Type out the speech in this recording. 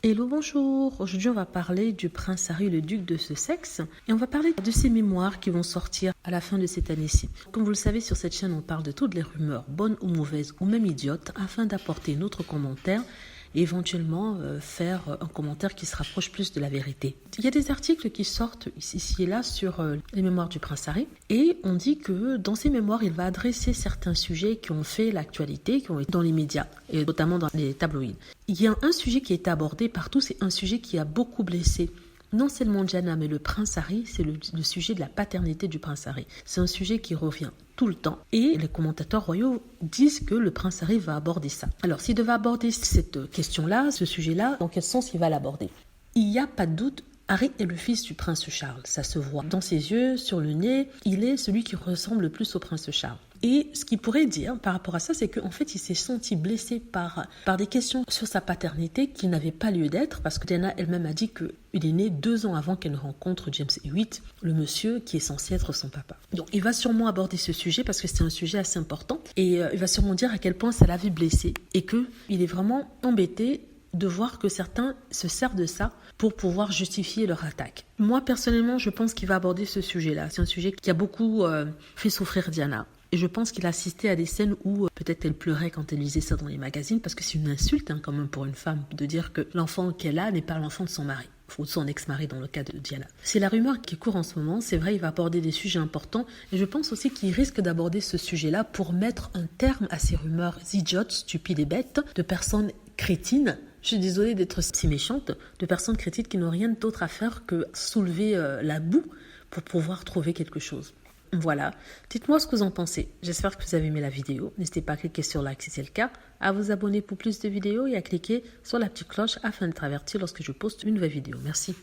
Hello, bonjour. Aujourd'hui, on va parler du prince Harry, le duc de Sussex, et on va parler de ses mémoires qui vont sortir à la fin de cette année-ci. Comme vous le savez, sur cette chaîne, on parle de toutes les rumeurs, bonnes ou mauvaises, ou même idiotes, afin d'apporter notre commentaire et éventuellement faire un commentaire qui se rapproche plus de la vérité. Il y a des articles qui sortent ici et là sur les mémoires du prince Harry, et on dit que dans ces mémoires, il va adresser certains sujets qui ont fait l'actualité, qui ont été dans les médias, et notamment dans les tabloïds. Il y a un sujet qui est abordé partout, c'est un sujet qui a beaucoup blessé non seulement Diana, mais le prince Harry, c'est le sujet de la paternité du prince Harry. C'est un sujet qui revient tout le temps. Et les commentateurs royaux disent que le prince Harry va aborder ça. Alors, s'il devait aborder cette question-là, ce sujet-là, dans quel sens il va l'aborder? Il n'y a pas de doute, Harry est le fils du prince Charles. Ça se voit dans ses yeux, sur le nez. Il est celui qui ressemble le plus au prince Charles. Et ce qu'il pourrait dire par rapport à ça, c'est qu'en fait, il s'est senti blessé par des questions sur sa paternité qui n'avaient pas lieu d'être, parce que Diana elle-même a dit qu'il est né 2 ans avant qu'elle ne rencontre James VIII, le monsieur qui est censé être son papa. Donc, il va sûrement aborder ce sujet parce que c'est un sujet assez important. Et il va sûrement dire à quel point ça l'avait blessé et qu'il est vraiment embêté de voir que certains se servent de ça pour pouvoir justifier leur attaque. Moi, personnellement, je pense qu'il va aborder ce sujet-là. C'est un sujet qui a beaucoup fait souffrir Diana. Et je pense qu'il a assisté à des scènes où peut-être elle pleurait quand elle lisait ça dans les magazines, parce que c'est une insulte quand même pour une femme de dire que l'enfant qu'elle a n'est pas l'enfant de son mari, ou de son ex-mari dans le cas de Diana. C'est la rumeur qui court en ce moment, c'est vrai, il va aborder des sujets importants, et je pense aussi qu'il risque d'aborder ce sujet-là pour mettre un terme à ces rumeurs idiotes, stupides et bêtes, de personnes crétines. Je suis désolée d'être si méchante, de personnes crétines qui n'ont rien d'autre à faire que soulever la boue pour pouvoir trouver quelque chose. Voilà, dites-moi ce que vous en pensez. J'espère que vous avez aimé la vidéo. N'hésitez pas à cliquer sur like si c'est le cas, à vous abonner pour plus de vidéos et à cliquer sur la petite cloche afin d'être averti lorsque je poste une nouvelle vidéo. Merci.